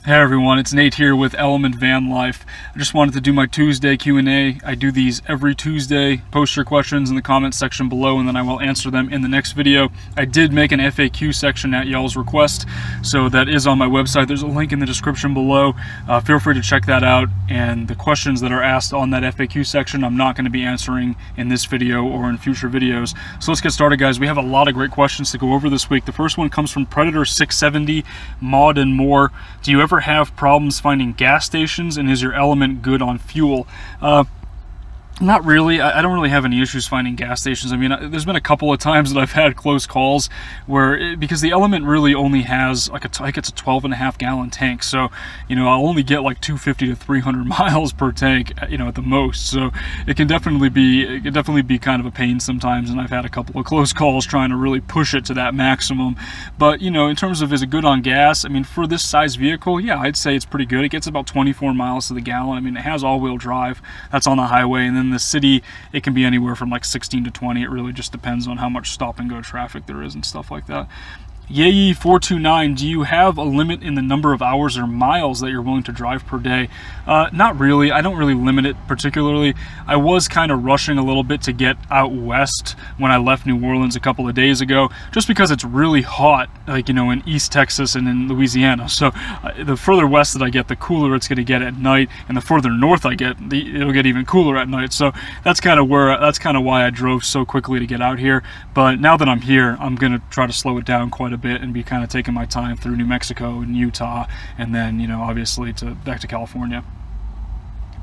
Hey everyone, it's Nate here with Element Van Life. I just wanted to do my Tuesday Q&A. I do these every Tuesday. Post your questions in the comments section below and then I will answer them in the next video. I did make an FAQ section at y'all's request, so that is on my website. There's a link in the description below. Feel free to check that out, and the questions that are asked on that FAQ section I'm not going to be answering in this video or in future videos. So let's get started, guys. We have a lot of great questions to go over this week. The first one comes from Predator670, Mod and More. Do you ever have problems finding gas stations, and is your Element good on fuel? Not really. I don't really have any issues finding gas stations. I mean, there's been a couple of times that I've had close calls where, because the Element really only has like I think it's a 12.5 gallon tank, so I'll only get like 250 to 300 miles per tank, at the most. So it can definitely be kind of a pain sometimes, and I've had a couple of close calls trying to really push it to that maximum. But in terms of is it good on gas, I mean, for this size vehicle, yeah, I'd say it's pretty good. It gets about 24 miles to the gallon. I mean, it has all-wheel drive. That's on the highway, and then in the city it can be anywhere from like 16 to 20. It really just depends on how much stop and go traffic there is and stuff like that. Yay429, do you have a limit in the number of hours or miles that you're willing to drive per day? Not really. I don't really limit it particularly. I was kind of rushing a little bit to get out west when I left New Orleans a couple of days ago, just because it's really hot, like in East Texas and in Louisiana. So the further west that I get, the cooler it's going to get at night, and the further north I get, it'll get even cooler at night. So that's kind of why I drove so quickly to get out here. But now that I'm here, I'm going to try to slow it down quite a bit and be kind of taking my time through New Mexico and Utah, and then obviously back to California.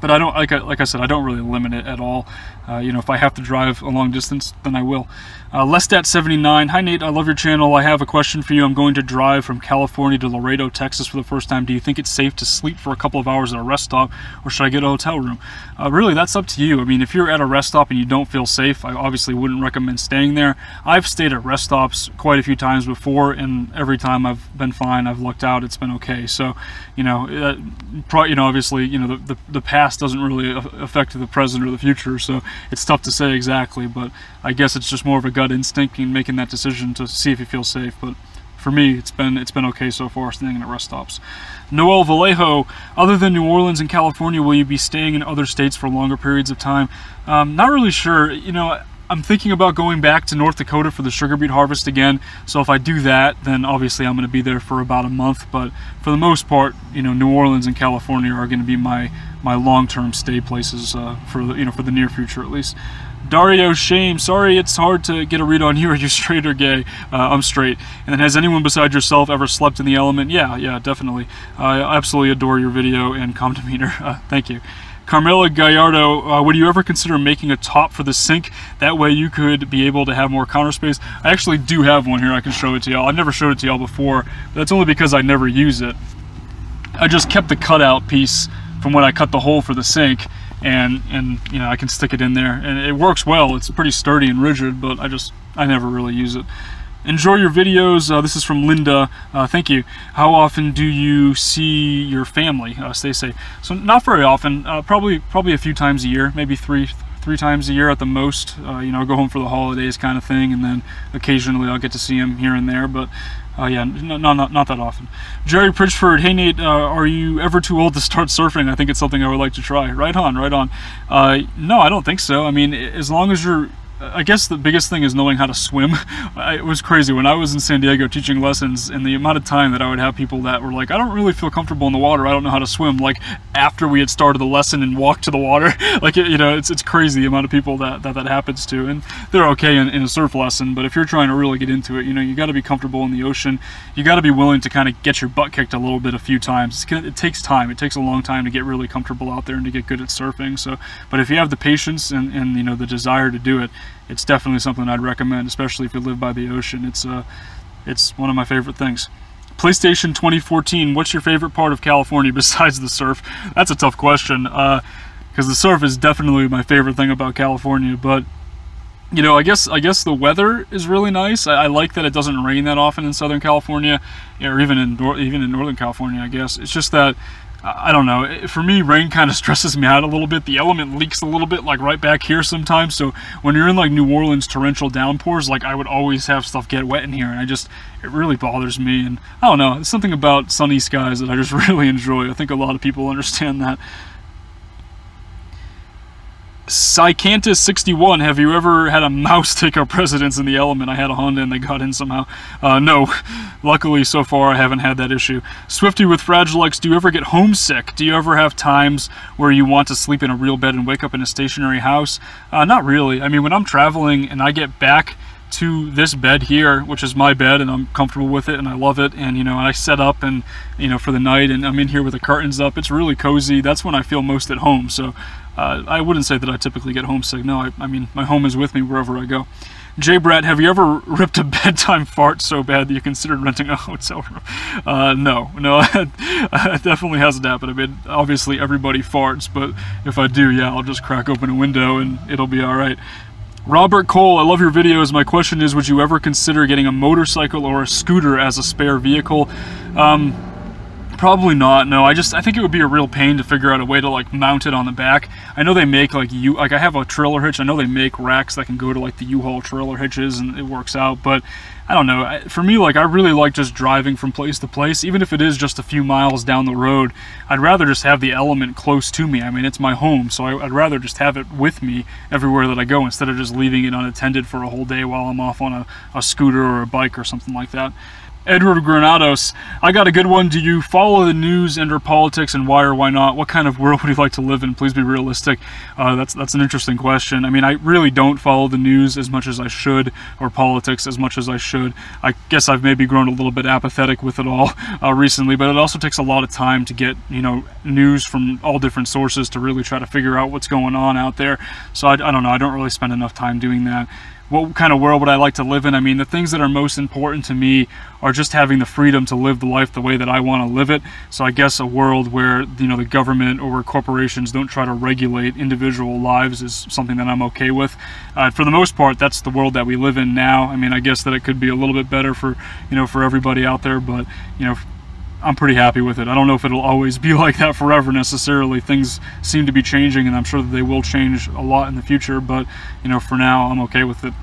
But I don't, like I said, I don't really limit it at all. If I have to drive a long distance, then I will. Lestat79, hi Nate, I love your channel. I have a question for you. I'm going to drive from California to Laredo, Texas for the first time. Do you think it's safe to sleep for a couple of hours at a rest stop, or should I get a hotel room? Really, that's up to you. I mean, if you're at a rest stop and you don't feel safe, I obviously wouldn't recommend staying there. I've stayed at rest stops quite a few times before, and every time I've been fine. I've looked out, it's been okay. So, obviously, the past doesn't really affect the present or the future, so it's tough to say exactly, but I guess it's just more of a gut instinct in making that decision to see if you feel safe. But for me, it's been okay so far, staying at rest stops. Noel Vallejo, other than New Orleans and California, will you be staying in other states for longer periods of time? Not really sure. I'm thinking about going back to North Dakota for the sugar beet harvest again, so if I do that, then obviously I'm going to be there for about a month. But for the most part, New Orleans and California are going to be my long-term stay places for the near future at least. Dario Shame, sorry it's hard to get a read on you. Are you straight or gay? I'm straight. And then, has anyone besides yourself ever slept in the Element? Yeah, definitely. I absolutely adore your video and calm demeanor. Thank you. Carmela Gallardo, would you ever consider making a top for the sink? That way you could be able to have more counter space. I actually do have one here. I can show it to y'all. I've never showed it to y'all before, but that's only because I never use it. I just kept the cutout piece from when I cut the hole for the sink, and I can stick it in there, and it works well. It's pretty sturdy and rigid, but I never really use it. Enjoy your videos. This is from Linda. Thank you. How often do you see your family? Stay safe. So not very often. Probably a few times a year, maybe three times a year at the most. I'll go home for the holidays kind of thing, and then occasionally I'll get to see him here and there. But yeah, not that often. Jerry Pritchford, hey Nate, are you ever too old to start surfing? I think it's something I would like to try. Right on. No, I don't think so. I mean, as long as you're, I guess the biggest thing is knowing how to swim. It was crazy when I was in San Diego teaching lessons, and the amount of time that I would have people that were like, I don't really feel comfortable in the water, I don't know how to swim, like after we had started the lesson and walked to the water. Like, it's crazy the amount of people that happens to, and they're okay in a surf lesson, but if you're trying to really get into it, you got to be comfortable in the ocean. You got to be willing to kind of get your butt kicked a little bit a few times. It takes time. It takes a long time to get really comfortable out there and to get good at surfing. So, but if you have the patience and the desire to do it, it's definitely something I'd recommend, especially if you live by the ocean. It's one of my favorite things. PlayStation 2014, what's your favorite part of California besides the surf? That's a tough question, because the surf is definitely my favorite thing about California, but I guess the weather is really nice. I like that it doesn't rain that often in Southern California, or even in Northern California, I guess. It's just that I don't know. For me, rain kind of stresses me out a little bit. The element leaks a little bit, like right back here sometimes. So when you're in like New Orleans torrential downpours, like I would always have stuff get wet in here, and it really bothers me. And I don't know, there's something about sunny skies that I just really enjoy. I think a lot of people understand that. Psycantus61, have you ever had a mouse take up residence in the element? I had a Honda and they got in somehow. No. Luckily, so far, I haven't had that issue. Swifty with Fragile X, do you ever get homesick? Do you ever have times where you want to sleep in a real bed and wake up in a stationary house? Not really. I mean, when I'm traveling and I get back to this bed here, which is my bed, and I'm comfortable with it and I love it, and you know, I set up and you know, for the night, and I'm in here with the curtains up, it's really cozy. That's when I feel most at home. So I wouldn't say that I typically get homesick. No, I mean, my home is with me wherever I go. J. Brett, have you ever ripped a bedtime fart so bad that you considered renting a hotel room? No, it definitely hasn't happened. I mean, obviously everybody farts, but if I do, yeah, I'll just crack open a window and it'll be all right. Robert Cole, I love your videos. My question is, would you ever consider getting a motorcycle or a scooter as a spare vehicle? Probably not. No, I think it would be a real pain to figure out a way to like mount it on the back. I know they make like I have a trailer hitch. I know they make racks that can go to like the U-Haul trailer hitches and it works out, but I don't know. For me, like I really like just driving from place to place, even if it is just a few miles down the road. I'd rather just have the element close to me. I mean, it's my home, so I'd rather just have it with me everywhere that I go instead of just leaving it unattended for a whole day while I'm off on a scooter or a bike or something like that. Edward Granados, I got a good one. Do you follow the news and or politics, and why or why not? What kind of world would you like to live in? Please be realistic. That's an interesting question. I mean, I really don't follow the news as much as I should, or politics as much as I should. I guess I've maybe grown a little bit apathetic with it all recently, but it also takes a lot of time to get, you know, news from all different sources to really try to figure out what's going on out there. So I don't know. I don't really spend enough time doing that. What kind of world would I like to live in? I mean, the things that are most important to me are just having the freedom to live the life the way that I want to live it. So I guess a world where, you know, the government or where corporations don't try to regulate individual lives is something that I'm okay with. For the most part, that's the world that we live in now. I mean, I guess that it could be a little bit better for, you know, for everybody out there, but, you know, I'm pretty happy with it. I don't know if it'll always be like that forever necessarily. Things seem to be changing, and I'm sure that they will change a lot in the future, but you know, for now I'm okay with it.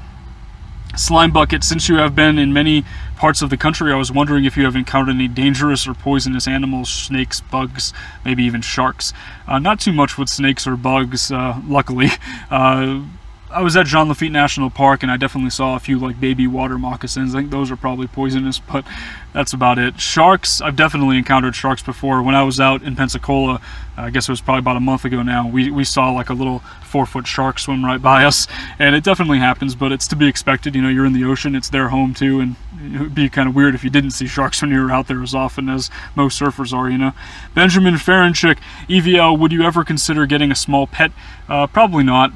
Slime Bucket, since you have been in many parts of the country, I was wondering if you have encountered any dangerous or poisonous animals, snakes, bugs, maybe even sharks. Not too much with snakes or bugs, luckily. I was at Jean Lafitte National Park and I definitely saw a few like baby water moccasins. I think those are probably poisonous, but that's about it. Sharks, I've definitely encountered sharks before. When I was out in Pensacola, I guess it was probably about a month ago now, we saw like a little 4-foot shark swim right by us, and it definitely happens, but it's to be expected. You know, you're in the ocean, it's their home too, and it would be kind of weird if you didn't see sharks when you were out there as often as most surfers are, you know. Benjamin Ferenchik, EVL, would you ever consider getting a small pet? Probably not.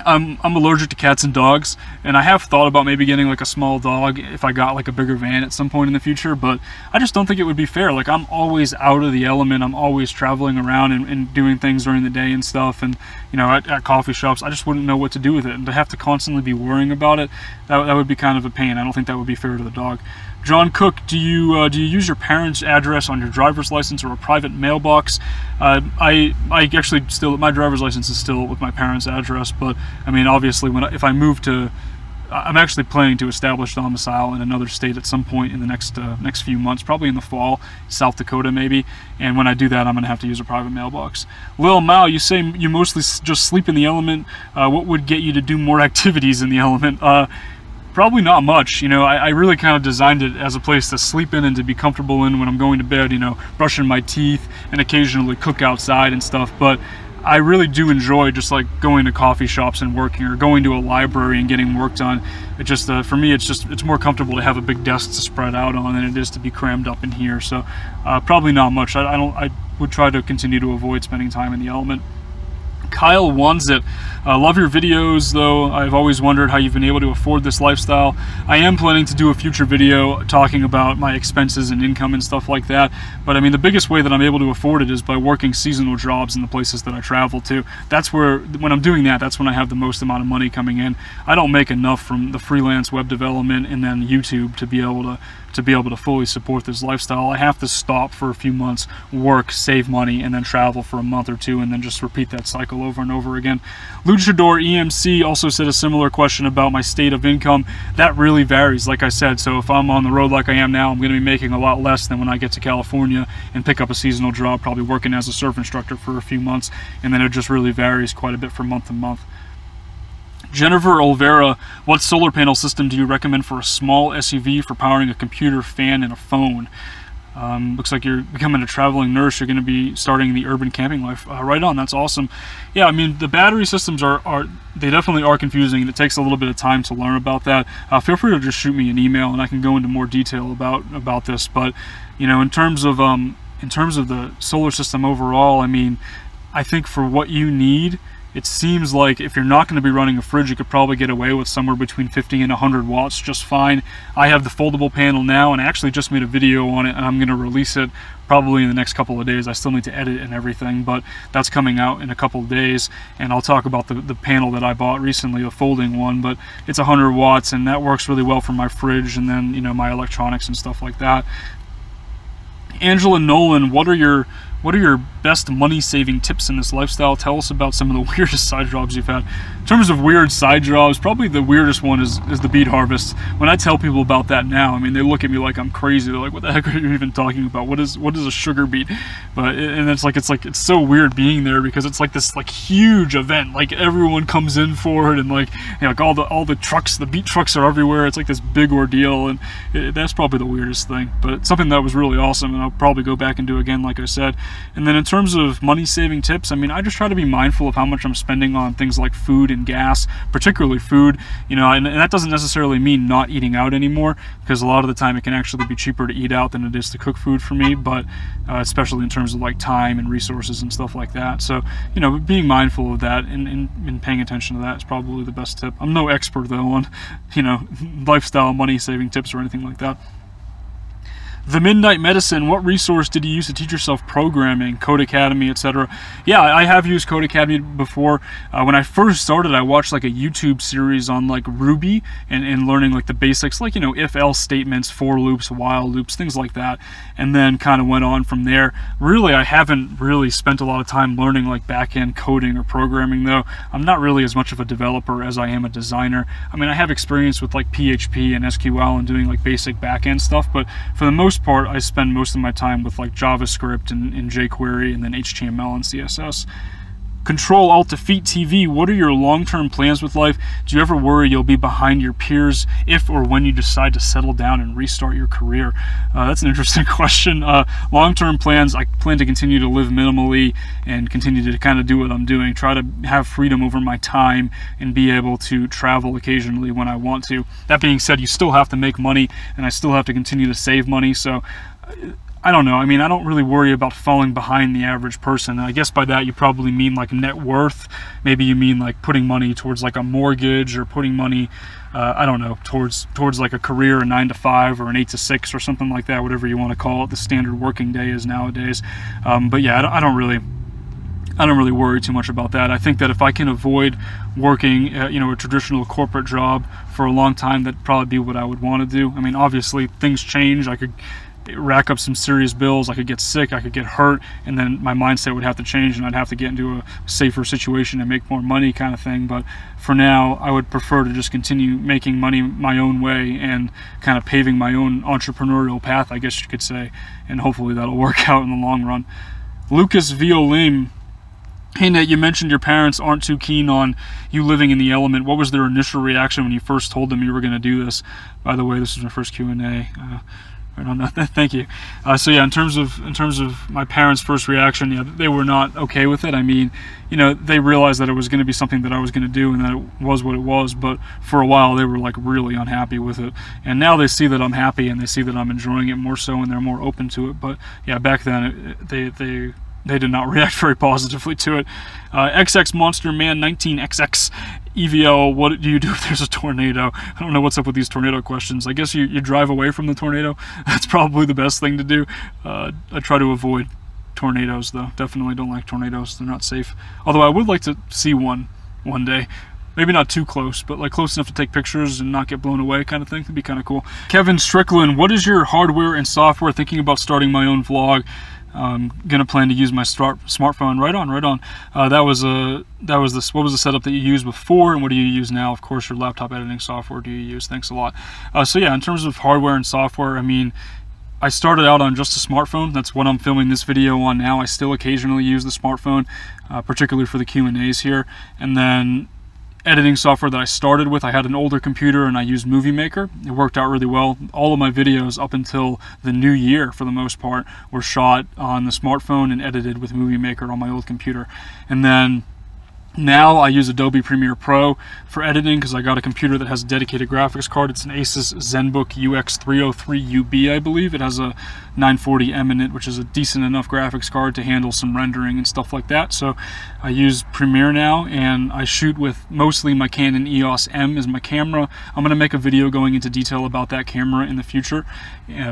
I'm allergic to cats and dogs, and I have thought about maybe getting like a small dog if I got like a bigger van at some point in the future, but I just don't think it would be fair. Like, I'm always out of the element, I'm always traveling around and doing things during the day and stuff, and you know, at coffee shops, I just wouldn't know what to do with it, and to have to constantly be worrying about it, that would be kind of a pain. I don't think that would be fair to the dog. John Cook, do you use your parents' address on your driver's license or a private mailbox? I actually still, my driver's license is still with my parents' address, but I mean, obviously, if I move to, I'm actually planning to establish domicile in another state at some point in the next few months, probably in the fall, South Dakota maybe, and when I do that, I'm going to have to use a private mailbox. Lil Mao, you say you mostly just sleep in the element. What would get you to do more activities in the element? Probably not much. You know, I really kind of designed it as a place to sleep in and to be comfortable in when I'm going to bed, you know, brushing my teeth and occasionally cook outside and stuff, but I really do enjoy just like going to coffee shops and working, or going to a library and getting work done. It just, for me, it's more comfortable to have a big desk to spread out on than it is to be crammed up in here, so probably not much. I would try to continue to avoid spending time in the element. Kyle Wanzit, Love your videos, though. I've always wondered how you've been able to afford this lifestyle. I am planning to do a future video talking about my expenses and income and stuff like that. But I mean, the biggest way that I'm able to afford it is by working seasonal jobs in the places that I travel to. That's where, when I'm doing that, that's when I have the most amount of money coming in. I don't make enough from the freelance web development and then YouTube to be able to fully support this lifestyle. I have to stop for a few months, work, save money, and then travel for a month or two, and then just repeat that cycle over and over again. Luchador EMC also said a similar question about my state of income. That really varies, like I said. So if I'm on the road like I am now, I'm going to be making a lot less than when I get to California and pick up a seasonal job, probably working as a surf instructor for a few months, and then it just really varies quite a bit from month to month. Jennifer Olvera, what solar panel system do you recommend for a small SUV for powering a computer, fan, and a phone? Looks like you're becoming a traveling nurse. You're going to be starting the urban camping life. Right on, that's awesome. Yeah, I mean, the battery systems they definitely are confusing, and it takes a little bit of time to learn about that. Feel free to just shoot me an email, and I can go into more detail about this. But you know, in terms of the solar system overall, I mean, I think for what you need, it seems like if you're not going to be running a fridge, you could probably get away with somewhere between 50 and 100 watts just fine. I have the foldable panel now, and I actually just made a video on it, and I'm going to release it probably in the next couple of days. I still need to edit and everything, but that's coming out in a couple of days, and I'll talk about the panel that I bought recently, the folding one. But it's 100 watts, and that works really well for my fridge and then, you know, my electronics and stuff like that. Angela Nolan, what are your best money-saving tips in this lifestyle? Tell us about some of the weirdest side jobs you've had. In terms of weird side jobs, probably the weirdest one is the beet harvest. When I tell people about that now, I mean, they look at me like I'm crazy. They're like, "What the heck are you even talking about? What is a sugar beet?" But it's so weird being there, because it's like this huge event. Like everyone comes in for it, and like, you know, like all the trucks, the beet trucks are everywhere. It's like this big ordeal, and that's probably the weirdest thing. But it's something that was really awesome, and I'll probably go back and do again, like I said. And then in terms of money-saving tips, I mean, I just try to be mindful of how much I'm spending on things like food and gas, particularly food. You know, and that doesn't necessarily mean not eating out anymore, because a lot of the time it can actually be cheaper to eat out than it is to cook food for me, but especially in terms of like time and resources and stuff like that. So, you know, being mindful of that and paying attention to that is probably the best tip. I'm no expert, though, on, you know, lifestyle money-saving tips or anything like that. The Midnight Medicine, what resource did you use to teach yourself programming, Codecademy, etc.? Yeah, I have used Codecademy before. When I first started, I watched like a YouTube series on like Ruby and learning like the basics, like, you know, if-else statements, for loops, while loops, things like that, and then kind of went on from there. Really, I haven't really spent a lot of time learning like back-end coding or programming, though. I'm not really as much of a developer as I am a designer. I mean, I have experience with like PHP and SQL and doing like basic back-end stuff, but for the most part, I spend most of my time with like JavaScript and jQuery, and then HTML and CSS. Control-Alt-Defeat TV, what are your long-term plans with life? Do you ever worry you'll be behind your peers if or when you decide to settle down and restart your career? That's an interesting question. Long-term plans, I plan to continue to live minimally and continue to kind of do what I'm doing, try to have freedom over my time and be able to travel occasionally when I want to. That being said, you still have to make money, and I still have to continue to save money, so I don't know. I mean, I don't really worry about falling behind the average person. And I guess by that you probably mean like net worth. Maybe you mean like putting money towards like a mortgage, or putting money, I don't know, towards like a career, a 9 to 5 or an 8 to 6 or something like that, whatever you want to call it. The standard working day is nowadays. But yeah, I don't really worry too much about that. I think that if I can avoid working, you know, a traditional corporate job for a long time, that'd probably be what I would want to do. I mean, obviously things change. I could rack up some serious bills, I could get sick, I could get hurt, and then my mindset would have to change, and I'd have to get into a safer situation and make more money, kind of thing. But for now, I would prefer to just continue making money my own way and kind of paving my own entrepreneurial path, I guess you could say, and hopefully that'll work out in the long run. Lucas Violim, hey Nate, you mentioned your parents aren't too keen on you living in the element. What was their initial reaction when you first told them you were going to do this? By the way, this is my first Q&A. Right on that. Thank you. So yeah, in terms of my parents' first reaction, yeah, they were not okay with it. I mean, you know, they realized that it was going to be something that I was going to do, and that it was what it was. But for a while, they were like really unhappy with it. And now they see that I'm happy, and they see that I'm enjoying it more so, and they're more open to it. But yeah, back then, they they did not react very positively to it. XX Monster Man 19XX EVL, what do you do if there's a tornado? I don't know what's up with these tornado questions. I guess you drive away from the tornado. That's probably the best thing to do. I try to avoid tornadoes, though. Definitely don't like tornadoes. They're not safe. Although I would like to see one day. Maybe not too close, but like close enough to take pictures and not get blown away kind of thing. It'd be kind of cool. Kevin Strickland, what is your hardware and software? Thinking about starting my own vlog. Gonna plan to use my smartphone. Right on. What was the setup that you used before, and what do you use now? Of course, your laptop editing software do you use? Thanks a lot. So yeah, in terms of hardware and software, I mean, I started out on just a smartphone. That's what I'm filming this video on now. I still occasionally use the smartphone, particularly for the Q&As here. And then editing software that I started with, I had an older computer and I used Movie Maker. It worked out really well. All of my videos up until the new year, for the most part, were shot on the smartphone and edited with Movie Maker on my old computer. And then now I use Adobe Premiere Pro for editing because I got a computer that has a dedicated graphics card. It's an Asus ZenBook UX303UB, I believe. It has a 940M in it, which is a decent enough graphics card to handle some rendering and stuff like that. So I use Premiere now, and I shoot with mostly my Canon EOS M as my camera. I'm going to make a video going into detail about that camera in the future,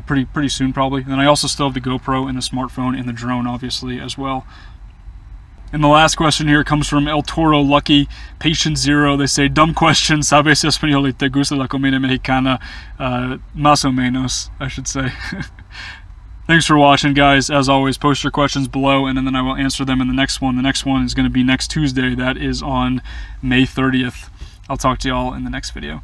pretty soon probably. And I also still have the GoPro and the smartphone and the drone, obviously, as well. And the last question here comes from El Toro Lucky, Patient Zero. They say, dumb question, ¿sabes español y te gusta la comida mexicana? Más o menos, I should say. Thanks for watching, guys. As always, post your questions below, and then I will answer them in the next one. The next one is going to be next Tuesday. That is on May 30th. I'll talk to y'all in the next video.